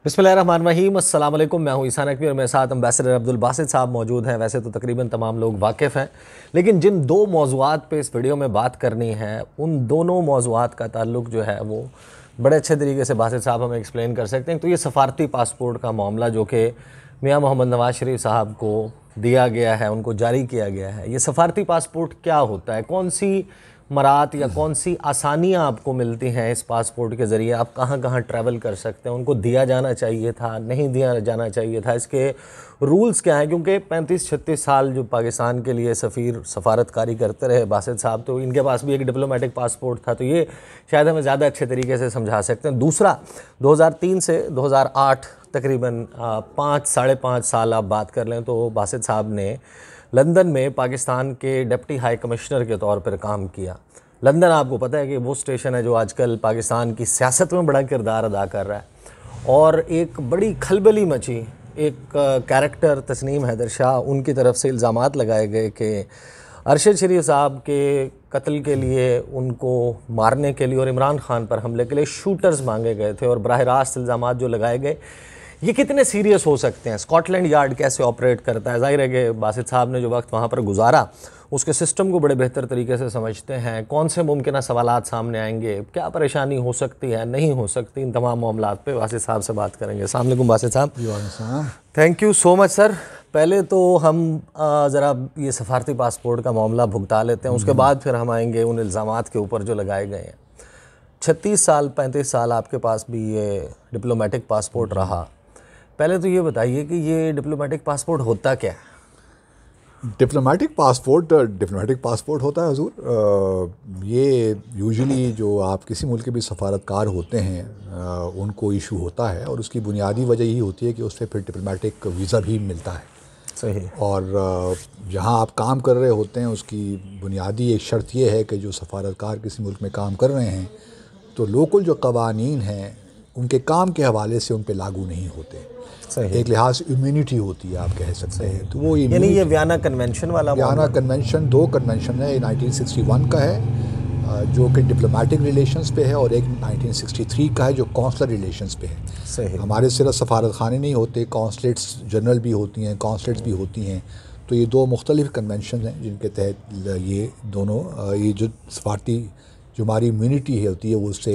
बिस्मिल्लाहिर्रहमानिर्रहीम, अस्सलाम वालेकुम। मैं हूं ईसा नकवी और मेरे साथ एम्बेसडर अब्दुल बासित साहब मौजूद हैं। वैसे तो तकरीबन तमाम लोग वाकिफ़ हैं, लेकिन जिन दो मौज़ूआत पे इस वीडियो में बात करनी है उन दोनों मौज़ूआत का ताल्लुक़ जो है वो बड़े अच्छे तरीके से बासित साहब हमें एक्सप्लेन कर सकते हैं। तो ये सफ़ारती पासपोर्ट का मामला जो कि मियाँ मोहम्मद नवाज़ शरीफ साहब को दिया गया है, उनको जारी किया गया है, ये सफ़ारती पासपोर्ट क्या होता है, कौन सी मरात या कौन सी आसानियाँ आपको मिलती हैं इस पासपोर्ट के ज़रिए, आप कहाँ कहाँ ट्रैवल कर सकते हैं, उनको दिया जाना चाहिए था, नहीं दिया जाना चाहिए था, इसके रूल्स क्या हैं? क्योंकि 35-36 साल जो पाकिस्तान के लिए सफ़ीर सफारतकारी करते रहे बासित साहब, तो इनके पास भी एक डिप्लोमेटिक पासपोर्ट था, तो ये शायद हमें ज़्यादा अच्छे तरीके से समझा सकते हैं। दूसरा, 2003 से 2008 तकरीबन 5-5.5 साल आप बात कर लें तो बासित साहब ने लंदन में पाकिस्तान के डिप्टी हाई कमिश्नर के तौर पर काम किया। लंदन आपको पता है कि वो स्टेशन है जो आजकल पाकिस्तान की सियासत में बड़ा किरदार अदा कर रहा है, और एक बड़ी खलबली मची, एक कैरेक्टर तस्नीम हैदर शाह, उनकी तरफ से इल्ज़ामात लगाए गए कि अरशद शरीफ साहब के कत्ल के लिए, उनको मारने के लिए और इमरान खान पर हमले के लिए शूटर्स मांगे गए थे, और बराह रास्त इल्ज़ामात जो लगाए गए ये कितने सीरियस हो सकते हैं, स्कॉटलैंड यार्ड कैसे ऑपरेट करता है। ज़ाहिर है कि बासित साहब ने जो वक्त वहाँ पर गुजारा उसके सिस्टम को बड़े बेहतर तरीके से समझते हैं, कौन से मुमकिन सवालात सामने आएंगे, क्या परेशानी हो सकती है, नहीं हो सकती, इन तमाम मामलात पे बासित साहब से बात करेंगे। अस्सलाम वालेकुम बासित साहब। Thank you so much sir. पहले तो हम ज़रा ये सफारती पासपोर्ट का मामला भुगता लेते हैं, उसके बाद फिर हम आएंगे उन इल्ज़ामात के ऊपर जो लगाए गए हैं। 36 साल 35 साल आपके पास भी ये डिप्लोमेटिक पासपोर्ट रहा। पहले तो ये बताइए कि ये डिप्लोमेटिक पासपोर्ट होता क्या है? डिप्लोमेटिक पासपोर्ट होता है हुजूर। ये यूजुअली जो आप किसी मुल्क के भी सफारतकार होते हैं उनको इशू होता है, और उसकी बुनियादी वजह यही होती है कि उससे फिर डिप्लोमेटिक वीज़ा भी मिलता है। सही। और जहाँ आप काम कर रहे होते हैं उसकी बुनियादी एक शर्त ये है कि जो सफारतकार किसी मुल्क में काम कर रहे हैं तो लोकल जो कवानीन हैं उनके काम के हवाले से उन पर लागू नहीं होते। एक लिहाज से इम्यूनिटी होती है, आप कह सकते हैं। तो वो यानी ये वियना कन्वेंशन वाला, वियना कन्वेंशन, दो कन्वेंशन है, 1961 का है जो कि डिप्लोमेटिक रिलेशंस पे है, और एक 1963 का है जो कौंसलर रिलेशंस पे है। सही। हमारे सिर्फ सफारत खाने नहीं होते, कौंसलेट्स जनरल भी होती हैं, कौंसलेट्स भी होती हैं। तो ये दो मुख्तलिफ कन्वेंशन हैं जिनके तहत ये दोनों ये जो सफारती जो हमारी इम्यूनिटी है होती है वो उससे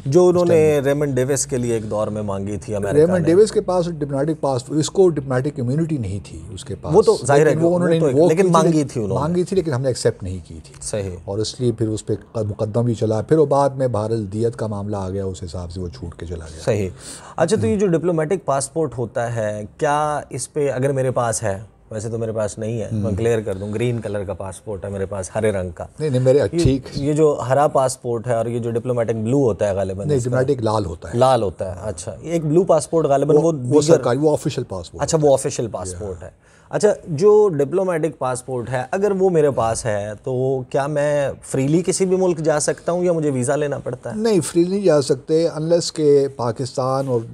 जो उन्होंने रेमंड डेविस के लिए एक दौर में मांगी थी अमेरिका रेमंड डेविस के पास डिप्लोमेटिक पासपोर्ट, इसको डिप्लोमेटिक इम्यूनिटी नहीं थी उसके पास। वो तो जाहिर है वो उन्होंने लेकिन मांगी थी, लेकिन हमने एक्सेप्ट नहीं की थी। सही। और इसलिए फिर उस पर मुकदमा भी चला, फिर वो बाद में भारत दियत का मामला आ गया, उस हिसाब से वो छूट के चला गया। सही। अच्छा, तो ये जो डिप्लोमेटिक पासपोर्ट होता है, क्या इस पे अगर मेरे पास है, वैसे तो मेरे पास नहीं है, मैं क्लियर कर दूं, ग्रीन कलर का पासपोर्ट है मेरे पास, हरे रंग का। नहीं मेरे ठीक ये जो हरा पासपोर्ट है और ये जो डिप्लोमेटिक ब्लू होता है गालिबन, नहीं डिप्लोमेटिक लाल होता है। लाल होता है। अच्छा, एक ब्लू पासपोर्ट गालिबन वो सरकारी, वो ऑफिशियल पासपोर्ट। अच्छा, वो ऑफिशियल पासपोर्ट है। अच्छा, जो डिप्लोमेटिक पासपोर्ट है अगर वो मेरे पास है तो क्या मैं फ्रीली किसी भी मुल्क जा सकता हूँ या मुझे वीज़ा लेना पड़ता है? नहीं, फ्रीली नहीं जा सकते अनलेस के पाकिस्तान और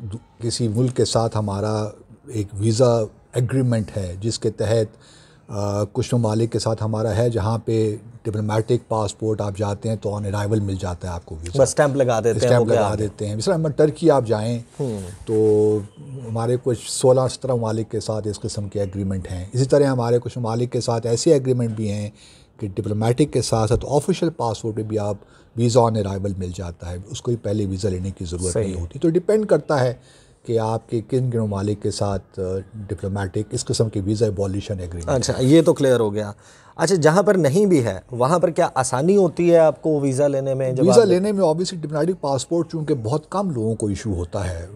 किसी मुल्क के साथ हमारा एक वीज़ा एग्रीमेंट है जिसके तहत कुछ ममालिक के साथ हमारा है जहाँ पे डिप्लोमेटिक पासपोर्ट आप जाते हैं तो ऑन अराइवल मिल जाता है आपको वीज़ा, बस स्टैंप लगा देते हैं। स्टैंप लगा देते हैं। मिसाल टर्की आप जाएं तो हमारे कुछ 16-17 ममालिक के साथ इस किस्म के एग्रीमेंट हैं। इसी तरह हमारे कुछ ममालिक के साथ ऐसे एग्रीमेंट भी हैं कि डिप्लोमेटिक के साथ साथ ऑफिशियल पासपोर्ट पर भी आप वीज़ा ऑन अराइवल मिल जाता है, उसको भी पहले वीज़ा लेने की ज़रूरत नहीं होती। तो डिपेंड करता है कि आपके किन किन ममालिक के साथ डिप्लोमेटिक इस किस्म की वीज़ा एबॉलिशन एग्रीमेंट। अच्छा, ये तो क्लियर हो गया। अच्छा, जहाँ पर नहीं भी है वहाँ पर क्या आसानी होती है आपको वीज़ा लेने में? वीज़ा लेने में ऑब्वियसली डिप्लोमेटिक पासपोर्ट चूँकि बहुत कम लोगों को इशू होता है,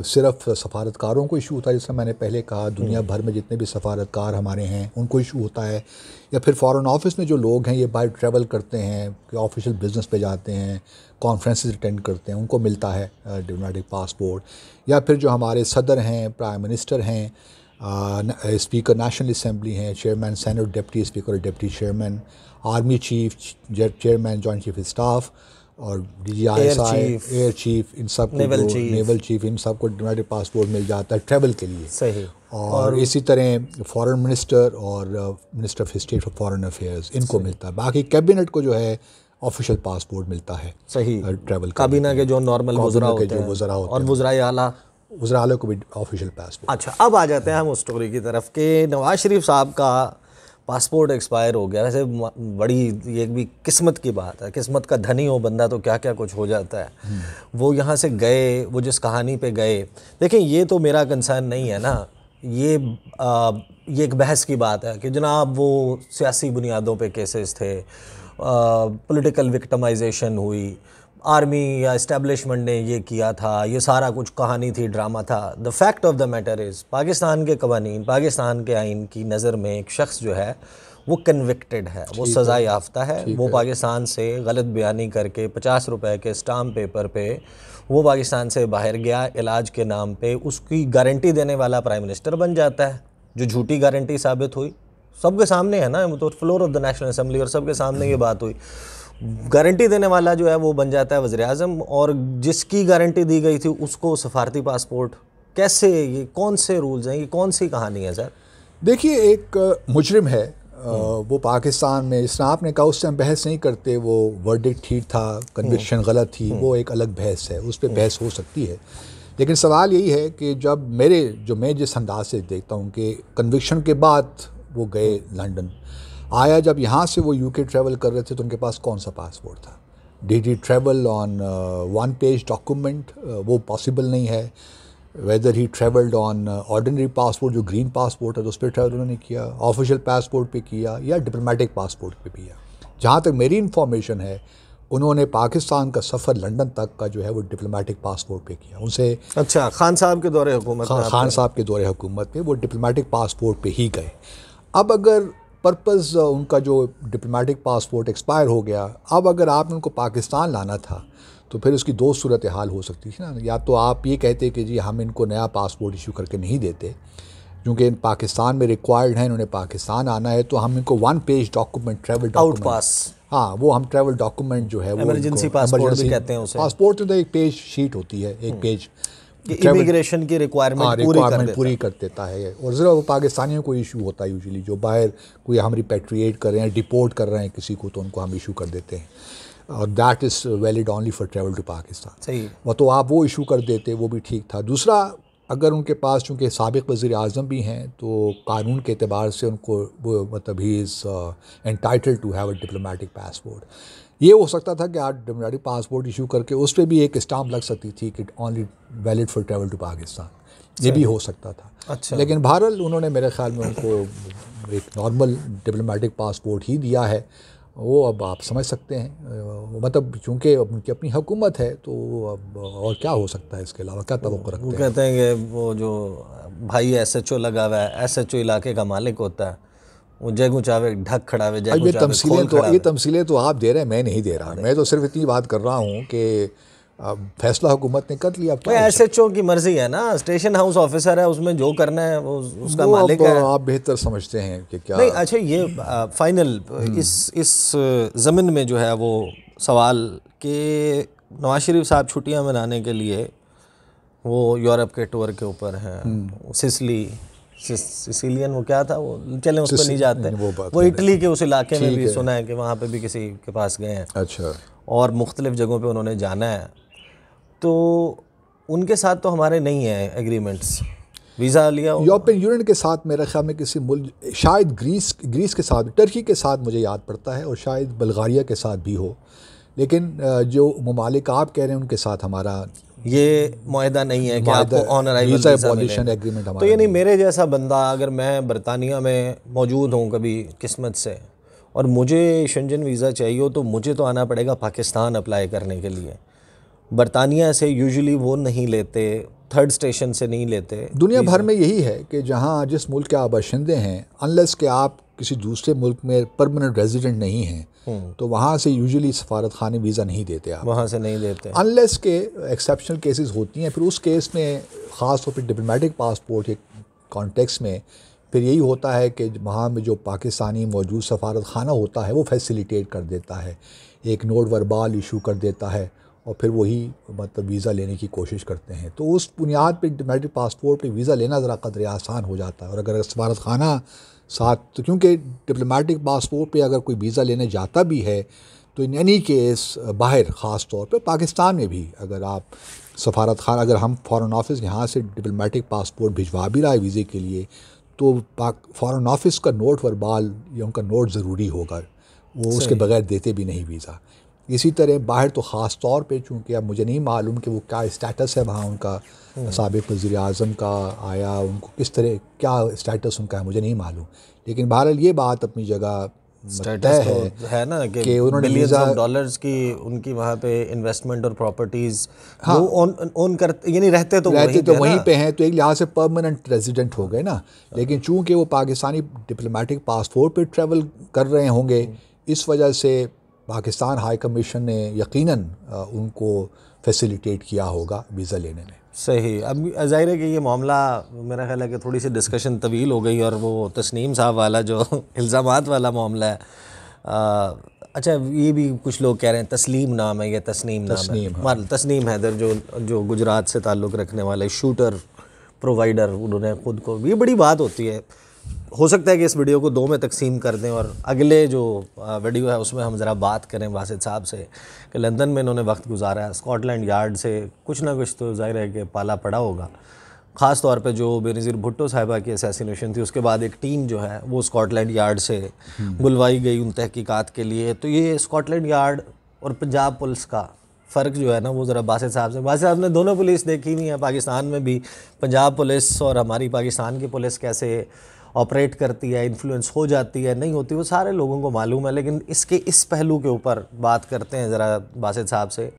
सिर्फ सफारतकारों को इशू होता है, जैसे मैंने पहले कहा दुनिया भर में जितने भी सफारतकार हमारे हैं उनको इशू होता है, या फिर फ़ॉरेन ऑफिस में जो लोग हैं ये बाय ट्रैवल करते हैं कि ऑफिशियल बिजनेस पे जाते हैं, कॉन्फ्रेंसेस अटेंड करते हैं, उनको मिलता है डिप्लोमेटिक पासपोर्ट। या फिर जो हमारे सदर हैं, प्राइम मिनिस्टर हैं, स्पीकर नेशनल असम्बली हैं, chairman senate, deputy speaker, deputy chairman, army chief, chairman joint chief staff, और DGI, एयर चीफ, इन सब को, नेवल चीफ, इन सब को डिप्लोमेटिक पासपोर्ट मिल जाता है ट्रैवल के लिए। सही। और इसी तरह फॉरेन मिनिस्टर और minister of state for foreign affairs इनको मिलता है। बाकी कैबिनेट को जो है ऑफिशियल पासपोर्ट मिलता है। सही। ट्रैवल काबीना के जो नॉर्मल वज़रा होते हैं और वज़राए आला वज़ीर आला को भी ऑफिशियल पासपोर्ट। अच्छा, अब आ जाते हैं हम उस स्टोरी की तरफ कि नवाज शरीफ साहब का पासपोर्ट एक्सपायर हो गया। वैसे बड़ी ये भी किस्मत की बात है, किस्मत का धनी हो बंदा तो क्या क्या कुछ हो जाता है। वो यहाँ से गए, वो जिस कहानी पे गए, देखें ये तो मेरा कंसर्न नहीं है ना, ये एक बहस की बात है कि जनाब वो सियासी बुनियादों पे केसेस थे, पॉलिटिकल विक्टिमाइजेशन हुई, आर्मी या इस्टेब्लिशमेंट ने ये किया था, ये सारा कुछ कहानी थी, ड्रामा था। The fact of the matter is Pakistan के कवानीन, पाकिस्तान के आइन की नज़र में एक शख्स जो है वो कन्विक्टेड है, वो सज़ा याफ्ता है। वो पाकिस्तान से गलत बयानी करके 50 रुपए के स्टाम्प पेपर पे वो पाकिस्तान से बाहर गया, इलाज के नाम पे उसकी गारंटी देने वाला प्राइम मिनिस्टर बन जाता है, जो झूठी गारंटी साबित हुई। सबके सामने है ना, तो floor of the national assembly और सबके सामने ये बात हुई। गारंटी देने वाला जो है वो बन जाता है वज़ीर आज़म, और जिसकी गारंटी दी गई थी उसको सफारती पासपोर्ट। कैसे, ये कौन से रूल्स हैं, ये कौन सी कहानी है सर? देखिए, एक मुजरिम है, वो पाकिस्तान में, जिस आपने कहा उससे हम बहस नहीं करते, वो वर्डिक्ट ठीक था, कन्विक्शन गलत थी, वो एक अलग बहस है, उस पर बहस हो सकती है। लेकिन सवाल यही है कि जब मैं जिस अंदाज से देखता हूँ कि कन्विक्शन के बाद वो गए लंदन, आया जब यहाँ से वो यूके ट्रैवल कर रहे थे तो उनके पास कौन सा पासपोर्ट था? Did he travel on one page document? वो पॉसिबल नहीं है। Weather he travelled on ordinary passport, जो ग्रीन पासपोर्ट है, तो उस पर ट्रैवल उन्होंने किया, ऑफिशियल पासपोर्ट पे किया, या डिप्लोमेटिक पासपोर्ट पे किया? जहाँ तक मेरी इन्फॉर्मेशन है, उन्होंने पाकिस्तान का सफ़र लंदन तक का जो है वो डिप्लोमेटिक पासपोर्ट पे किया उनसे। अच्छा, खान साहब के दौरे हुकूमत में? खान साहब के दौरे हुकूमत में वो डिप्लोमेटिक पासपोर्ट पे ही गए। अब अगर पर्पज़ उनका जो डिप्लोमेटिक पासपोर्ट एक्सपायर हो गया, अब अगर आपने उनको पाकिस्तान लाना था तो फिर उसकी दो सूरत हाल हो सकती थी ना। या तो आप ये कहते कि जी हम इनको नया पासपोर्ट इशू करके नहीं देते, क्योंकि पाकिस्तान में रिक्वायर्ड है, इन्होंने पाकिस्तान आना है, तो हम इनको one page document, travel document, out पास, हाँ वो हम ट्रैवल डॉक्यूमेंट जो है वो इमरजेंसी पासपोर्ट भी कहते हैं उसे। पासपोर्ट तो एक पेज शीट होती है, एक पेज इमिग्रेशन की रिक्वायरमेंट पूरी कर देता है। और ज़रा वो पाकिस्तानियों को इशू होता है यूजुअली, जो बाहर कोई हम रिपेट्रिएट कर रहे हैं, डिपोर्ट कर रहे हैं किसी को, तो उनको हम इशू कर देते हैं, और that is valid only for travel to Pakistan. सही, वो तो आप वो इशू कर देते, वो भी ठीक था। दूसरा, अगर उनके पास चूँकि साबिक़ वज़ीर आज़म भी हैं तो कानून के एतबार से उनको वो मतलब ही is entitled to have a diplomatic passport. ये हो सकता था कि आप डिप्लोमेटिक पासपोर्ट इशू करके उस पर भी एक स्टाम्प लग सकती थी कि only valid for travel to Pakistan, ये भी हो सकता था। अच्छा, लेकिन बहरहाल उन्होंने मेरे ख्याल में उनको एक नॉर्मल डिप्लोमेटिक पासपोर्ट ही दिया है। वो अब आप समझ सकते हैं, मतलब चूँकि उनकी अपनी हुकूमत है, तो अब और क्या हो सकता है, इसके अलावा क्या तवक्को रखते हैं? वो कहते हैं कि वो जो भाई SHO लगा हुआ है, SHO इलाके का मालिक होता है, वो जय गुचावे ढक खड़ावे, जय ये तमसीलें तो आप दे रहे हैं, मैं नहीं दे रहा। मैं तो सिर्फ इतनी बात कर रहा हूँ कि फैसला हुकूमत ने कर लिया। SHO की मर्जी है ना, स्टेशन हाउस ऑफिसर है, उसमें जो करना है वो उसका मालिक है। आप बेहतर समझते हैं कि क्या नहीं। अच्छा, ये फाइनल इस ज़मीन में जो है वो सवाल कि नवाज शरीफ साहब छुट्टियां मनाने के लिए वो यूरोप के टूर के ऊपर हैं, सिसिलियन वो क्या था वो, चलें उस पर नहीं जाते, वो इटली के उस इलाके में भी सुना है कि वहाँ पे भी किसी के पास गए हैं। अच्छा, और मुख्तलिफ जगहों पे उन्होंने जाना है, तो उनके साथ तो हमारे नहीं है एग्रीमेंट्स, वीज़ा लिया यूरोपियन यूनियन के साथ मेरे ख्याल में किसी मुल्क, शायद ग्रीस के साथ, टर्की के साथ मुझे याद पड़ता है, और शायद बल्गारिया के साथ भी हो। लेकिन जो ममालिक आप कह रहे हैं उनके साथ हमारा ये मुआहदा नहीं है कि आपको ऑन अराइवल वीज़ा मिलेगा। एग्रीमेंट हमारा। तो यानी मेरे जैसा बंदा, अगर मैं बरतानिया में मौजूद हूँ कभी किस्मत से, और मुझे शेंजन वीज़ा चाहिए हो, तो मुझे तो आना पड़ेगा पाकिस्तान अप्लाई करने के लिए। बरतानिया से यूजुअली वो नहीं लेते, थर्ड स्टेशन से नहीं लेते। दुनिया भर में यही है कि जहाँ जिस मुल्क के आप बाशिंदे हैं, अनलेस के आप किसी दूसरे मुल्क में परमानेंट रेजिडेंट नहीं हैं, तो वहाँ से यूजुअली सफारत खाने वीज़ा नहीं देते, आप वहाँ से नहीं देते, अनलेस के एक्सेप्शनल केसेस होती हैं। फिर उस केस में ख़ास तौर पर डिप्लोमेटिक पासपोर्ट के कॉन्टेक्स्ट में फिर यही होता है कि वहाँ में जो पाकिस्तानी मौजूद सफारत खाना होता है वो फैसिलिटेट कर देता है, एक नोट वर्बाल इशू कर देता है, और फिर वही मतलब वीज़ा लेने की कोशिश करते हैं। तो उस बुनियाद पे डिप्लोमेटिक पासपोर्ट पे वीज़ा लेना ज़रा कदर आसान हो जाता है। और अगर सफारत खाना साथ, तो क्योंकि डिप्लोमेटिक पासपोर्ट पे अगर कोई वीज़ा लेने जाता भी है तो इन एनी केस बाहर, ख़ास तौर पे पाकिस्तान में भी, अगर आप सफारत खान, अगर हम फ़ॉरेन ऑफिस यहाँ से डिप्लोमेटिक पासपोर्ट भिजवा भी रहा है वीज़े के लिए, तो फ़ॉरेन ऑफिस का नोट वर्बाल या उनका नोट ज़रूरी होगा, वो उसके बगैर देते भी नहीं वीज़ा। इसी तरह बाहर तो ख़ास तौर पे, चूँकि अब मुझे नहीं मालूम कि वो क्या स्टेटस है वहाँ उनका, साबिक़ वज़ीर आज़म का आया, उनको किस तरह क्या स्टेटस उनका है मुझे नहीं मालूम, लेकिन बहरहाल ये बात अपनी जगह स्टेटस तो है ना कि उन्होंने बिलियंस वीज़ा, ऑफ डॉलर्स की उनकी वहाँ पे इन्वेस्टमेंट और प्रॉपर्टीज वो ओन करते, यानी रहते तो वहीं पे हैं, तो एक लिहाज से परमानेंट रेजिडेंट हो गए ना। लेकिन चूंकि वो पाकिस्तानी डिप्लोमेटिक पासपोर्ट पे ट्रैवल कर रहे होंगे, इस वजह से पाकिस्तान हाई कमीशन ने यकीनन उनको फैसिलिटेट किया होगा वीज़ा लेने में। सही। अब ज़ाहिर है कि ये मामला, मेरा ख्याल है कि थोड़ी सी डिस्कशन तवील हो गई, और वो तस्नीम साहब वाला जो इल्ज़ामात वाला मामला है, अच्छा ये भी कुछ लोग कह रहे हैं तस्लीम नाम है या तस्नीम नाम है, हाँ। तस्नीम हैदर जो गुजरात से ताल्लुक़ रखने वाले शूटर प्रोवाइडर, उन्होंने ख़ुद को, ये बड़ी बात होती है। हो सकता है कि इस वीडियो को दो में तकसीम कर दें और अगले जो वीडियो है उसमें हम ज़रा बात करें बासित साहब से कि लंदन में इन्होंने वक्त गुजारा है, स्कॉटलैंड यार्ड से कुछ ना कुछ तो ज़ाहिर है कि पाला पड़ा होगा। ख़ास तौर पे जो बेनज़ीर भुट्टो साहिबा की असैसिनेशन थी, उसके बाद एक टीम जो है वो स्कॉटलैंड यार्ड से बुलवाई गई उन तहकीकात के लिए। तो ये स्कॉटलैंड यार्ड और पंजाब पुलिस का फ़र्क जो है ना, वो ज़रा बासित साहब ने दोनों पुलिस देखी हुई है, पाकिस्तान में भी पंजाब पुलिस और हमारी पाकिस्तान की पुलिस कैसे ऑपरेट करती है, इन्फ्लुएंस हो जाती है नहीं होती, वो सारे लोगों को मालूम है। लेकिन इसके इस पहलू के ऊपर बात करते हैं ज़रा बासित साहब से।